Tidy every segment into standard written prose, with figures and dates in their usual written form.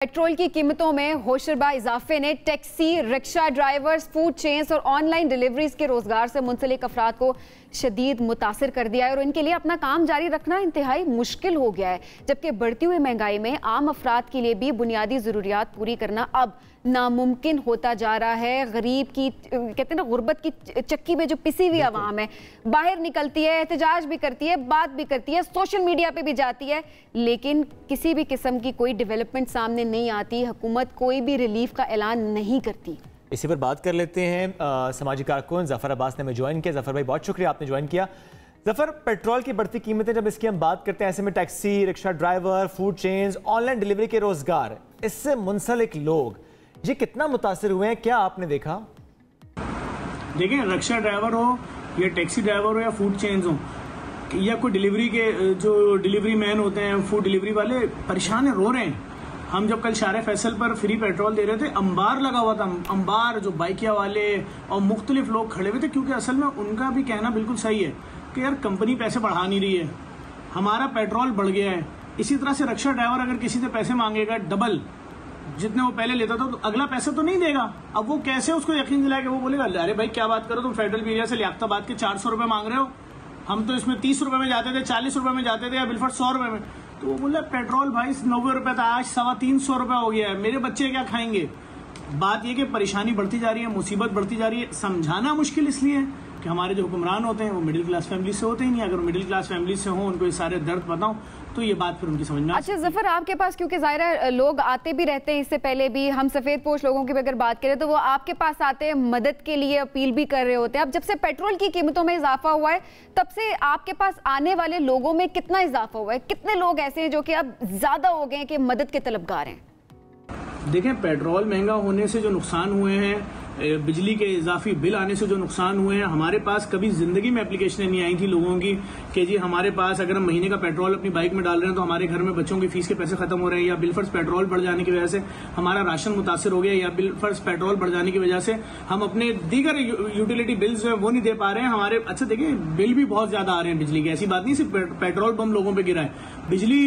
Petrol की कीमतों में होशरबा इजाफे ने taxi, rickshaw drivers, food chains और ऑनलाइन डिलीवरीज के रोजगार से मुंसलिक अफराद को शदीद मुतासिर कर दिया है और इनके लिए अपना काम जारी रखना इंतहाई मुश्किल हो गया है। जबकि बढ़ती हुई महंगाई में आम अफराद के लिए भी बुनियादी ज़रूरियात पूरी करना अब नामुमकिन होता जा रहा है। गरीब की कहते हैं ना, गुर्बत की चक्की में जो पिसी हुई आवाम है बाहर निकलती है, एहतजाज भी करती है, बात भी करती है, सोशल मीडिया पे भी जाती है, लेकिन किसी भी किस्म की कोई डेवलपमेंट सामने नहीं आती। हुकूमत कोई भी रिलीफ का ऐलान नहीं करती। इसी पर बात कर लेते हैं। समाजी कारकुन जफर अब्बास ने हमें ज्वाइन किया। जफर भाई, बहुत शुक्रिया आपने ज्वाइन किया। जफर, पेट्रोल की बढ़ती कीमतें जब इसकी हम बात करते हैं, ऐसे में taxi, rickshaw driver, food chains, online delivery के रोजगार, इससे मुंसलिक लोग ये कितना मुतासिर हुए हैं, क्या आपने देखा? देखें, रिक्शा ड्राइवर हो या टैक्सी ड्राइवर हो या फूड चेन्स हो या कोई डिलीवरी के जो डिलीवरी मैन होते हैं, फूड डिलीवरी वाले, परेशान है, रो रहे हैं। हम जब कल शारे फैसल पर फ्री पेट्रोल दे रहे थे, अंबार लगा हुआ था, अंबार जो बाइकिया वाले और मुख्तलिफ लोग खड़े हुए थे, क्योंकि असल में उनका भी कहना बिल्कुल सही है कि यार कंपनी पैसे बढ़ा नहीं रही है, हमारा पेट्रोल बढ़ गया है। इसी तरह से रिक्शा ड्राइवर अगर किसी से पैसे मांगेगा डबल जितने वो पहले लेता था, तो अगला पैसा तो नहीं देगा। अब वो कैसे उसको यकीन दिलाए कि वो बोलेगा अरे भाई क्या बात करो, तुम फेडरल एरिया से लियाकताबाद के 400 रुपए मांग रहे हो, हम तो इसमें 30 रुपए में जाते थे, 40 रुपए में जाते थे, या बिलफट 100 रुपए में। तो वो बोला पेट्रोल भाई 90 रुपए था, आज 325 रुपए हो गया है, मेरे बच्चे क्या खाएंगे। बात यह कि परेशानी बढ़ती जा रही है, मुसीबत बढ़ती जा रही है। समझाना मुश्किल इसलिए है कि हमारे जो हुक्मरान होते हैं वो मिडिल क्लास फैमिली से होते ही नहीं। अगर मिडिल क्लास फैमिली से हो, उनको ये सारे दर्द बताऊं, तो ये बात फिर उनकी समझ में। अच्छा जफर, आपके पास क्योंकि ज़ाहिर लोग आते भी रहते हैं, इससे पहले भी हम सफ़ेद पोश लोगों की अगर बात करें तो वो आपके पास आते हैं, मदद के लिए अपील भी कर रहे होते हैं। अब जब से पेट्रोल की कीमतों में इजाफा हुआ है, तब से आपके पास आने वाले लोगों में कितना इजाफा हुआ है? कितने लोग ऐसे हैं जो कि अब ज़्यादा हो गए हैं कि मदद के तलबगार हैं? देखें, पेट्रोल महंगा होने से जो नुकसान हुए हैं, बिजली के इजाफी बिल आने से जो नुकसान हुए हैं, हमारे पास कभी जिंदगी में एप्लीकेशनें नहीं आई थी लोगों की कि जी हमारे पास अगर हम महीने का पेट्रोल अपनी बाइक में डाल रहे हैं तो हमारे घर में बच्चों की फीस के पैसे खत्म हो रहे हैं, या बिलफर्ज पेट्रोल बढ़ जाने की वजह से हमारा राशन मुतासर हो गया, या बिलफर्ज पेट्रोल बढ़ जाने की वजह से हम अपने दीगर यूटिलिटी बिल्स जो है वो नहीं दे पा रहे हैं हमारे। अच्छा देखिए, बिल भी बहुत ज्यादा आ रहे हैं बिजली के, ऐसी बात नहीं सिर्फ पेट्रोल बम लोगों पर गिरा है, बिजली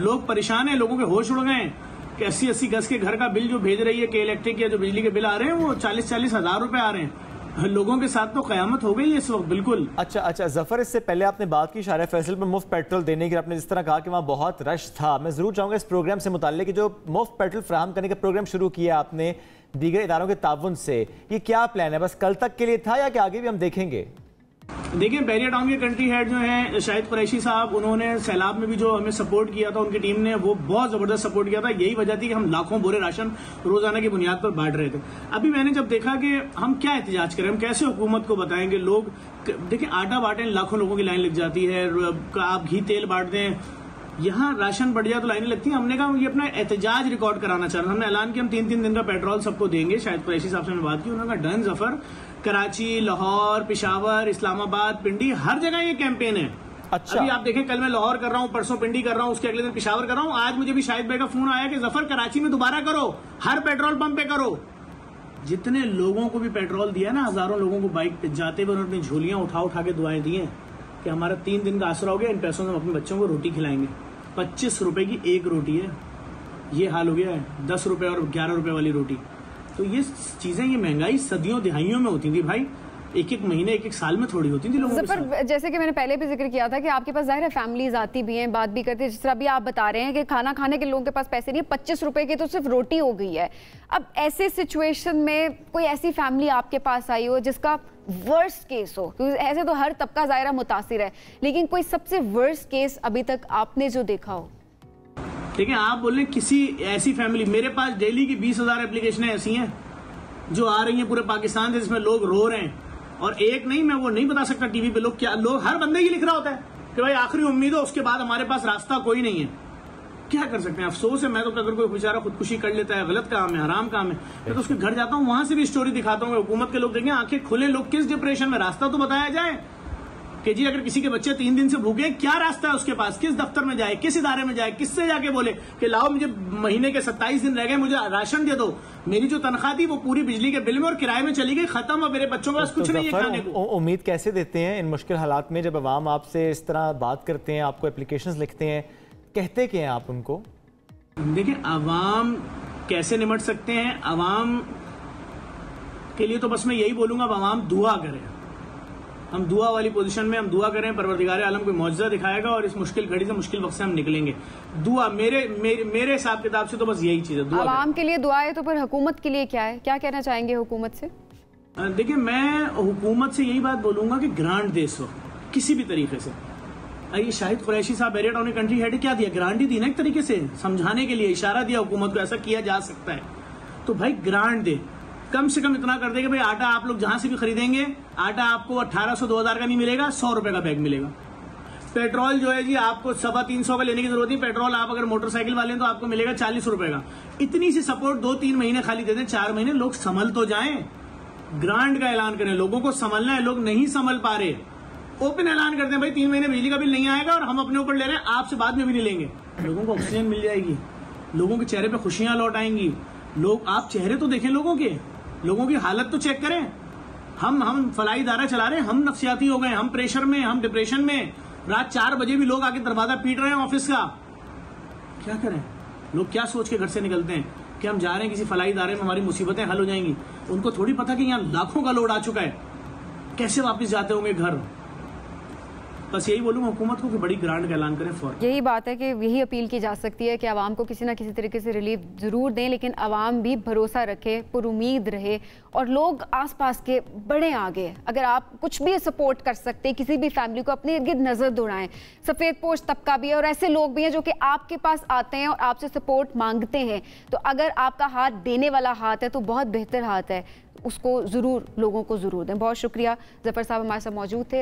लोग परेशान है, लोगों के होश उड़ गए हैं कि 80-80 गज के घर का बिल जो भेज रही है कि इलेक्ट्रिक या जो बिजली के बिल आ रहे हैं वो 40-40 हजार रुपए आ रहे हैं। लोगों के साथ तो कयामत हो गई है इस वक्त, बिल्कुल। अच्छा जफर, इससे पहले आपने बात की शारे फैसल पर मुफ्त पेट्रोल देने की, आपने जिस तरह कहा कि वहाँ बहुत रश था, मैं जरूर चाहूंगा इस प्रोग्राम से मुताल्लिक जो मुफ्त पेट्रोल फराहम करने का प्रोग्राम शुरू किया आपने दीगर इदारों के ताउन से, ये क्या प्लान है? बस कल तक के लिए था या कि आगे भी हम देखेंगे? देखिए, बैरिया टाउन के कंट्री हेड जो हैं शाहिद कुरैशी साहब, उन्होंने सैलाब में भी जो हमें सपोर्ट किया था, उनकी टीम ने वो बहुत जबरदस्त सपोर्ट किया था। यही वजह थी कि हम लाखों बोरे राशन रोजाना की बुनियाद पर बांट रहे थे। अभी मैंने जब देखा कि हम क्या एहतजाज करें, हम कैसे हुकूमत को बताएंगे, लोग देखिए आटा बांटें लाखों लोगों की लाइन लग जाती है, आप घी तेल बांट दें, यहाँ राशन बढ़ जाए तो लाइनें लगती हैं। हमने कहा ये अपना एहतजाज रिकॉर्ड कराना चाह रहे हैं। हमने ऐलान किया हम 3-3 दिन का पेट्रोल सबको देंगे। शायद कुरैशी साहब से हमने बात की, उन्होंने कहा डन जफर, कराची, लाहौर, पेशावर, इस्लामाबाद, पिंडी, हर जगह ये कैंपेन है। अच्छा, अभी आप देखें, कल मैं लाहौर कर रहा हूँ, परसों पिंडी कर रहा हूँ, उसके अगले दिन पेशावर कर रहा हूँ। आज मुझे भी शाहिद भाई का फोन आया कि जफर कराची में दोबारा करो, हर पेट्रोल पंप पे करो। जितने लोगों को भी पेट्रोल दिया ना, हजारों लोगों को बाइक पे जाते हुए उन्होंने झोलियां उठा के दुआएं दी हैं कि हमारा 3 दिन का आसरा हो गया, इन पैसों से हम अपने बच्चों को रोटी खिलाएंगे। 25 रुपए की एक रोटी है, ये हाल हो गया है। 10 रुपए और 11 रुपए वाली रोटी। तो ये चीजें, ये महंगाई सदियों दिहाइयों में होती थी भाई, एक महीने एक साल में थोड़ी होती थी लोगों के साथ। जैसे कि मैंने पहले भी जिक्र किया था कि आपके पास जाहिर है फैमिलीज आती भी हैं, बात भी करती है, जिस तरह अभी आप बता रहे हैं कि खाना खाने के लोगों के पास पैसे नहीं है, 25 रुपए की तो सिर्फ रोटी हो गई है। अब ऐसे सिचुएशन में कोई ऐसी फैमिली आपके पास आई हो जिसका वर्स्ट केस हो, क्योंकि ऐसे तो हर तबका ज़ाहिर मुतासिर है, लेकिन कोई सबसे वर्स्ट केस अभी तक आपने जो देखा हो? देखिए, आप बोल रहे किसी ऐसी फैमिली, मेरे पास डेली की 20,000 एप्लीकेशनें ऐसी हैं जो आ रही हैं पूरे पाकिस्तान से, जिसमें लोग रो रहे हैं। और एक नहीं, मैं वो नहीं बता सकता टीवी पे लोग क्या, लोग हर बंदे की लिख रहा होता है कि भाई आखिरी उम्मीद हो, उसके बाद हमारे पास रास्ता कोई नहीं है। क्या कर सकते हैं, अफसोस है। मैं तो अगर कोई बेचारा खुदकुशी कर लेता है, गलत काम है, हराम काम है, मैं तो उसके घर जाता हूँ, वहां से भी स्टोरी दिखाता हूँ। हुकूमत के लोग देखें, आंखें खुले, लोग किस डिप्रेशन में, रास्ता तो बताया जाए कि जी अगर किसी के बच्चे 3 दिन से भूखे, क्या रास्ता है उसके पास, किस दफ्तर में जाए, किस इदारे में जाए, किससे जाके बोले कि लाओ मुझे महीने के 27 दिन रह गए, मुझे राशन दे दो, मेरी जो तनख्वाह थी वो पूरी बिजली के बिल में और किराए में चली गई, खत्म, और मेरे बच्चों के पास कुछ नहीं है खाने को। उम्मीद कैसे देते हैं इन मुश्किल हालात में, जब अवाम आपसे इस तरह बात करते हैं, आपको एप्लीकेशंस लिखते हैं, कहते क्या हैं आप उनको? देखिए, आवाम कैसे निमट सकते हैं, आवाम के लिए तो बस मैं यही बोलूंगा, आवाम दुआ करें। हम दुआ वाली पोजीशन में हम दुआ करें, परवरदिगार आलम कोई मौजज़ा दिखाएगा और इस मुश्किल घड़ी से, मुश्किल वक्त से हम निकलेंगे। दुआ मेरे हिसाब किताब से तो बस यही चीज़ है, दुआ। आवाम के लिए दुआ है, तो फिर हुकूमत के लिए क्या है? क्या कहना चाहेंगे हुकूमत से? देखिए, मैं हुकूमत से यही बात बोलूंगा कि ग्रांट दे इसको किसी भी तरीके से। ये शाहिद कुरैशी साहब बैरियर टाउन कंट्री हेड क्या दिया? ग्रांट ही दी ना, एक तरीके से समझाने के लिए, इशारा दिया हुकूमत को ऐसा किया जा सकता है। तो भाई ग्रांट दे, कम से कम इतना कर दे कि भाई आटा आप लोग जहां से भी खरीदेंगे, आटा आपको 1800-2000 का नहीं मिलेगा, 100 रुपए का बैग मिलेगा। पेट्रोल जो है जी, आपको 350 का लेने की जरूरत नहीं। पेट्रोल आप अगर मोटरसाइकिल वाले हैं तो आपको मिलेगा 40 रुपए का। इतनी सी सपोर्ट 2-3 महीने खाली दे दें, 4 महीने लोग संभल तो जाएं। ग्रांट का ऐलान करें, लोगों को संभलना है, लोग नहीं संभल पा रहे। ओपन ऐलान करते हैं, भाई 3 महीने बिजली का बिल नहीं आएगा और हम अपने ऊपर ले रहे हैं, आपसे बाद में भी नहीं लेंगे। लोगों को ऑक्सीजन मिल जाएगी, लोगों के चेहरे पे खुशियां लौट आएंगी। लोग, आप चेहरे तो देखें लोगों के, लोगों की हालत तो चेक करें। हम फलाई इदारा चला रहे हैं, हम नफ्सियाती हो गए, हम प्रेशर में, हम डिप्रेशन में। रात 4 बजे भी लोग आके दरवाजा पीट रहे हैं ऑफिस का। क्या करें? लोग क्या सोच के घर से निकलते हैं कि हम जा रहे हैं किसी फलाई इदारे में, हमारी मुसीबतें हल हो जाएंगी। उनको थोड़ी पता कि यहाँ लाखों का लोड आ चुका है, कैसे वापस जाते होंगे घर। बस यही बोलूंगा हुकूमत को कि बड़ी ग्रांट का ऐलान करें फौरन। यही बात है कि यही अपील की जा सकती है कि आवाम को किसी ना किसी तरीके से रिलीफ ज़रूर दें, लेकिन आवाम भी भरोसा रखे, पुरुमीद रहे और लोग आसपास के बड़े आगे। अगर आप कुछ भी सपोर्ट कर सकते हैं, किसी भी फैमिली को अपने इर्द गिर्द नज़र दौड़ाएं। सफ़ेद पोश तबका भी है और ऐसे लोग भी हैं जो कि आपके पास आते हैं और आपसे सपोर्ट मांगते हैं। तो अगर आपका हाथ देने वाला हाथ है तो बहुत बेहतर हाथ है, उसको ज़रूर लोगों को ज़रूर दें। बहुत शुक्रिया, ज़फ़र साहब हमारे साथ मौजूद थे।